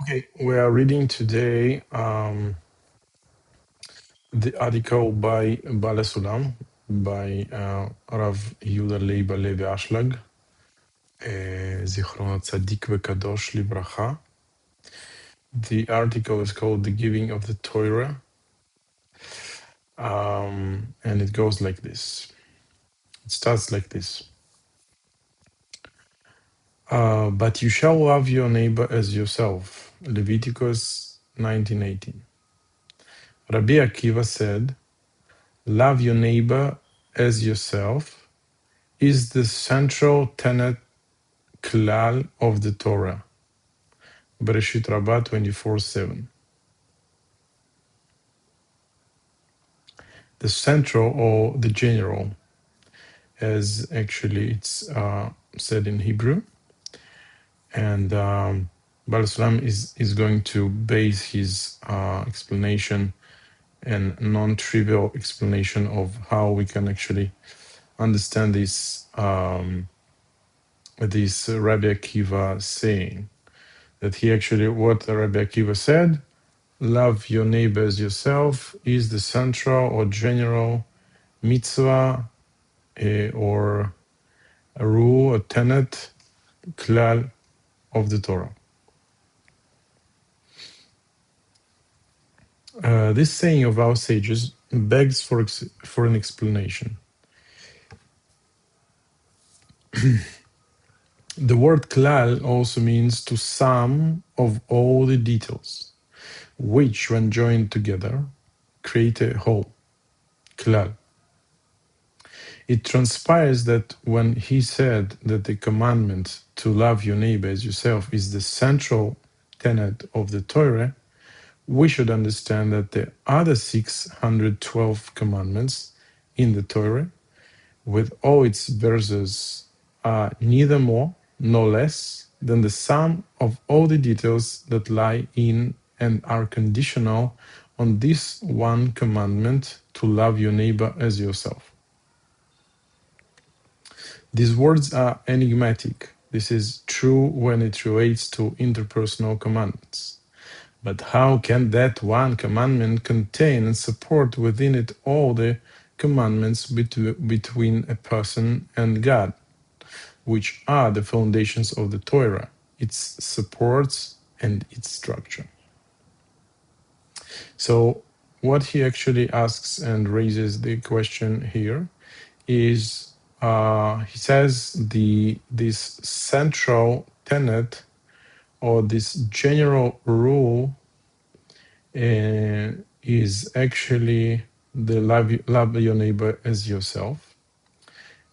Okay, we are reading today the article by Baal HaSulam by Rav Yehuda Leib Halevi Ashlag, Zichron Tzadik V'Kadosh Livracha. The article is called "The Giving of the Torah," and it goes like this. It starts like this: "But you shall love your neighbor as yourself." Leviticus 19:18. Rabbi Akiva said, "Love your neighbor as yourself is the central tenet klal of the Torah." Bereshit Rabbah 24:7. The central or the general, as actually it's said in Hebrew. And Baal HaSulam is going to base his explanation and non-trivial explanation of how we can actually understand this Rabbi Akiva saying. That he actually, what Rabbi Akiva said, love your neighbor as yourself is the central or general mitzvah or a rule, a tenet, klal of the Torah. This saying of our sages begs for an explanation. The word klal also means to sum of all the details, which, when joined together, create a whole, klal. It transpires that when he said that the commandment to love your neighbor as yourself is the central tenet of the Torah, we should understand that the other 612 commandments in the Torah, with all its verses, are neither more nor less than the sum of all the details that lie in and are conditional on this one commandment to love your neighbor as yourself. These words are enigmatic. This is true when it relates to interpersonal commandments. But how can that one commandment contain and support within it all the commandments between a person and God, which are the foundations of the Torah, its supports and its structure? So what he actually asks and raises the question here is, he says this central tenet or this general rule is actually the love your neighbor as yourself.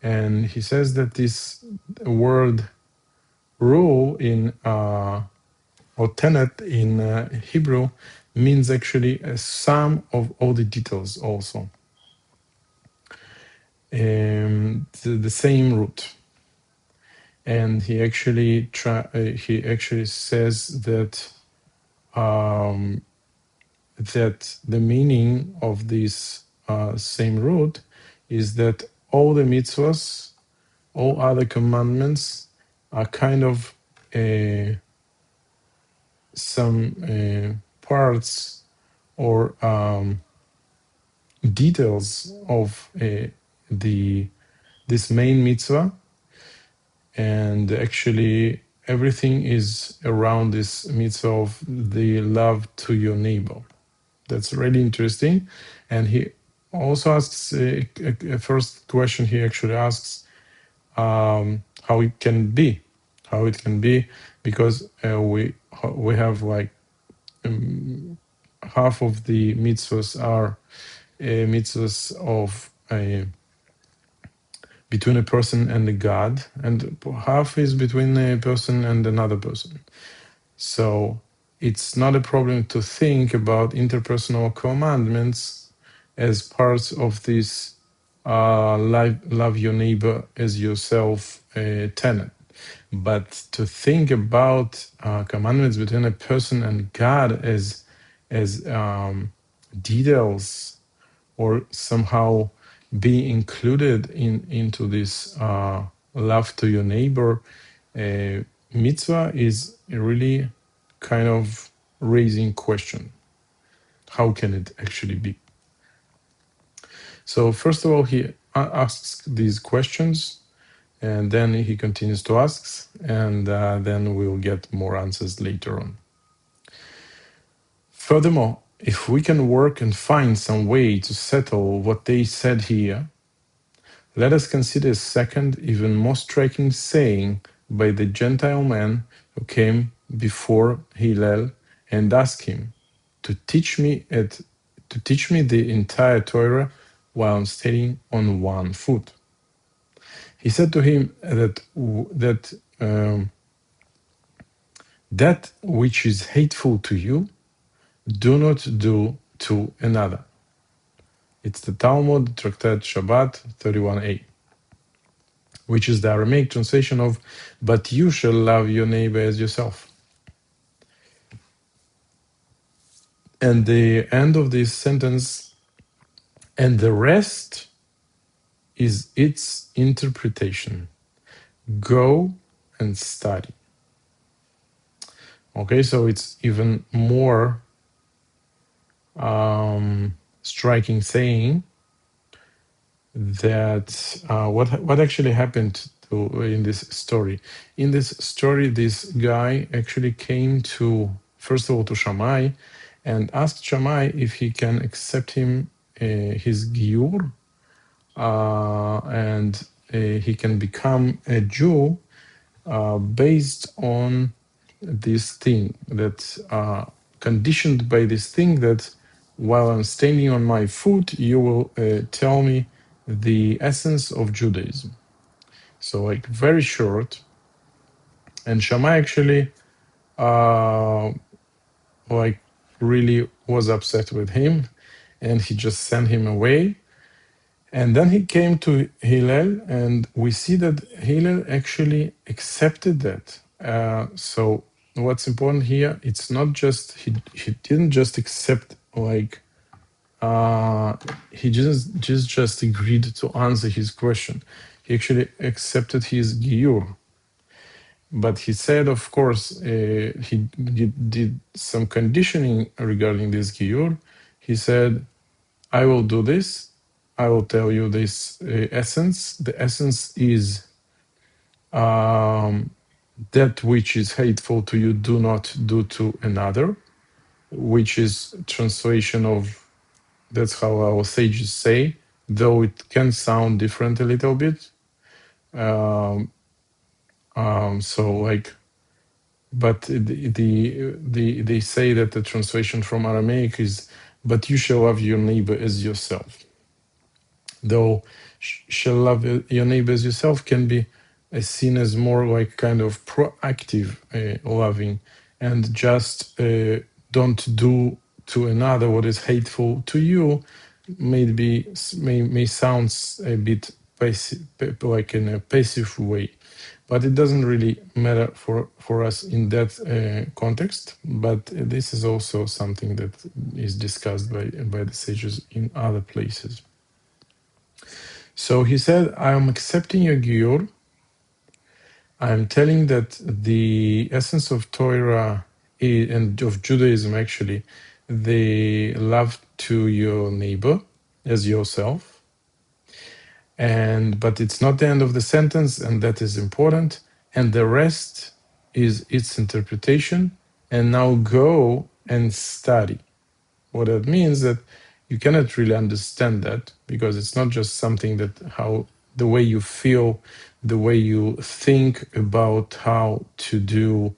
And he says that this word rule in or tenet in Hebrew means actually a sum of all the details also. The same root. And he actually says that that the meaning of this same root is that all the mitzvahs, all other commandments are kind of some parts or details of this main mitzvah, and actually everything is around this mitzvah of the love to your neighbor. That's really interesting. And he also asks a first question. He actually asks how it can be, because we have like half of the mitzvahs are mitzvahs of between a person and a God, and half is between a person and another person. So it's not a problem to think about interpersonal commandments as parts of this love your neighbor as yourself tenet. But to think about commandments between a person and God as details, or somehow be included into this love to your neighbor mitzvah, is really kind of raising question. How can it actually be? So first of all, he asks these questions, and then he continues to ask, and then we'll get more answers later on. Furthermore, if we can work and find some way to settle what they said here, let us consider a second, even more striking saying by the Gentile man who came before Hillel and asked him to teach me the entire Torah while I'm standing on one foot. He said to him that which is hateful to you, do not do to another. It's the Talmud, Tractate Shabbat 31a, which is the Aramaic translation of, but you shall love your neighbor as yourself. And the end of this sentence, and the rest is its interpretation. Go and study. Okay, so it's even more striking saying that what actually happened in this story. In this story, this guy actually came to, first of all, to Shammai and asked Shammai if he can accept him his giur, and he can become a Jew based on this thing, that conditioned by this thing that while I'm standing on my foot, you will tell me the essence of Judaism. So like very short. And Shammai actually like really was upset with him, and he just sent him away. And then he came to Hillel, and we see that Hillel actually accepted that. So what's important here, it's not just, he didn't just accept, like, he just agreed to answer his question. He actually accepted his giur. But he said, of course, he did some conditioning regarding this giur. He said, I will do this. I will tell you this essence. The essence is that which is hateful to you, do not do to another, which is translation of, that's how our sages say, though it can sound different a little bit. So like, but they say that the translation from Aramaic is, but you shall love your neighbor as yourself. Though shall love your neighbor as yourself can be seen as more like kind of proactive loving, and just don't do to another what is hateful to you may sound a bit passive, like in a passive way, but it doesn't really matter for us in that context. But this is also something that is discussed by the sages in other places. So he said, I am accepting your giur. I am telling that the essence of Torah and of Judaism, actually, the love to your neighbor as yourself. But it's not the end of the sentence, and that is important. And the rest is its interpretation. And now go and study. What that means that you cannot really understand that, because it's not just something that how the way you feel, the way you think about how to do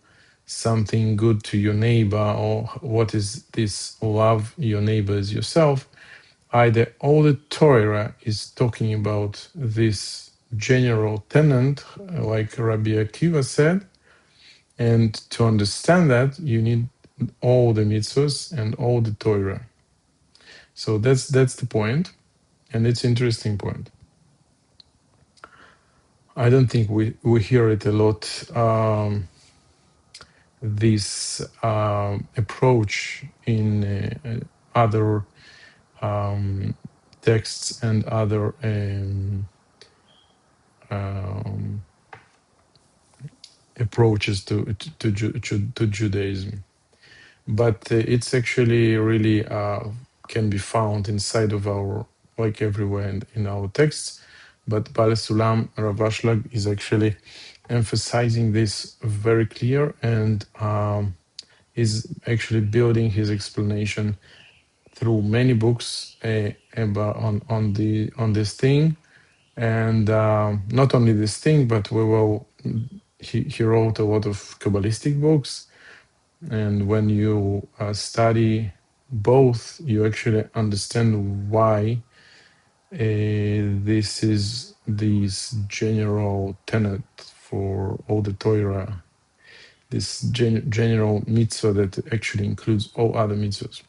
something good to your neighbor, or what is this love your neighbor as yourself. Either all the Torah is talking about this general tenet, like Rabbi Akiva said, and to understand that you need all the mitzvahs and all the Torah. So that's the point, and it's an interesting point. I don't think we hear it a lot, this approach in other texts and other approaches to Judaism. but it's actually really can be found inside of our, like everywhere in our texts. But Baal HaSulam, Rav Ashlag, is actually emphasizing this very clear, and is actually building his explanation through many books about on this thing. And not only this thing, but he wrote a lot of kabbalistic books. And when you study both, you actually understand why this is this general tenet for all the Torah, this general mitzvah that actually includes all other mitzvahs.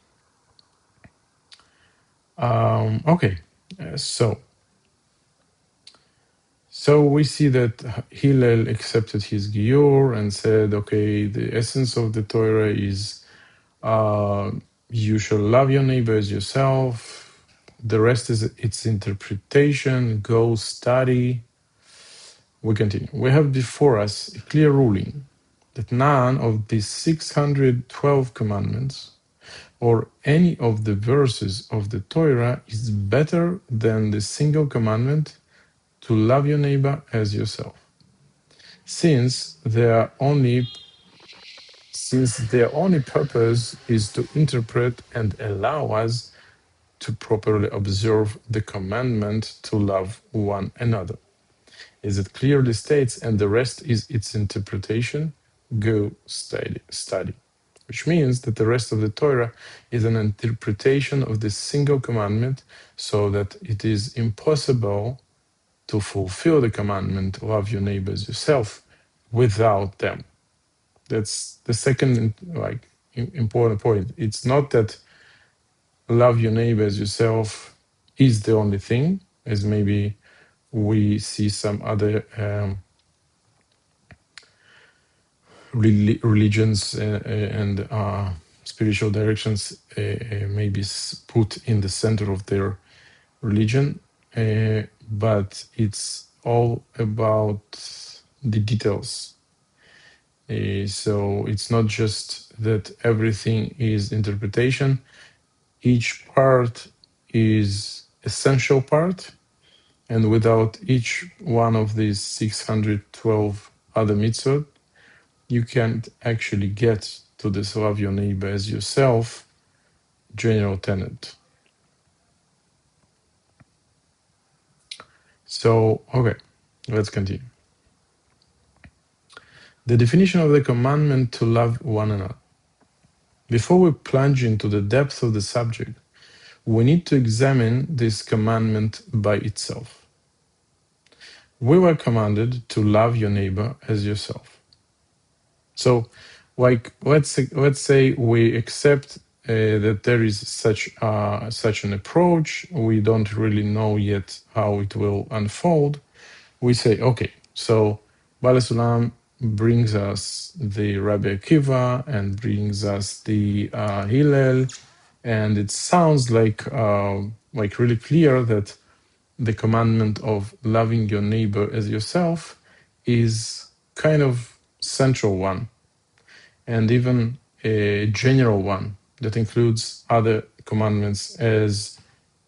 Okay, so we see that Hillel accepted his Giur and said, okay, the essence of the Torah is you shall love your neighbor as yourself. The rest is its interpretation. Go study. We continue. We have before us a clear ruling that none of these 612 commandments or any of the verses of the Torah is better than the single commandment to love your neighbor as yourself, since their only purpose is to interpret and allow us to properly observe the commandment to love one another. As it clearly states, and the rest is its interpretation, go study. Which means that the rest of the Torah is an interpretation of this single commandment, so that it is impossible to fulfill the commandment, love your neighbors yourself, without them. That's the second important point. It's not that love your neighbors yourself is the only thing, as maybe we see some other religions and spiritual directions maybe put in the center of their religion, but it's all about the details. So it's not just that everything is interpretation. Each part is essential part, and without each one of these 612 other mitzvot, you can't actually get to this love your neighbor as yourself general tenet. So, okay, let's continue. The definition of the commandment to love one another. Before we plunge into the depth of the subject, we need to examine this commandment by itself. We were commanded to love your neighbor as yourself. So, let's say we accept that there is such an approach. We don't really know yet how it will unfold. We say, okay, so Baal HaSulam brings us the Rabbi Akiva and brings us the Hillel, and it sounds like really clear that the commandment of loving your neighbor as yourself is kind of central one, and even a general one that includes other commandments as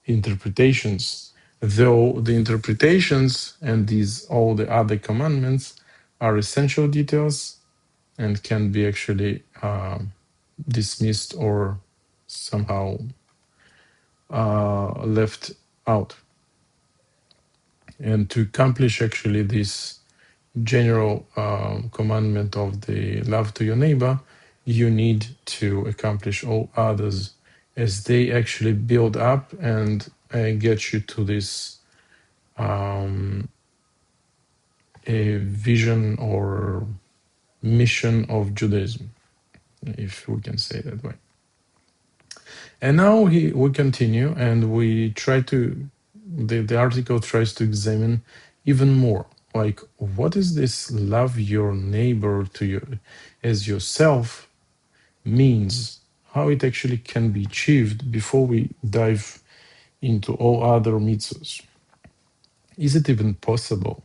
interpretations, though the interpretations and all the other commandments are essential details and can be actually dismissed or somehow left out. And to accomplish actually this general commandment of the love to your neighbor, you need to accomplish all others as they actually build up and get you to this a vision or mission of Judaism, if we can say that way. And now we continue, and we try to, the article tries to examine even more, like, what is this love your neighbor to you as yourself means, how it actually can be achieved before we dive into all other mitzvahs. Is it even possible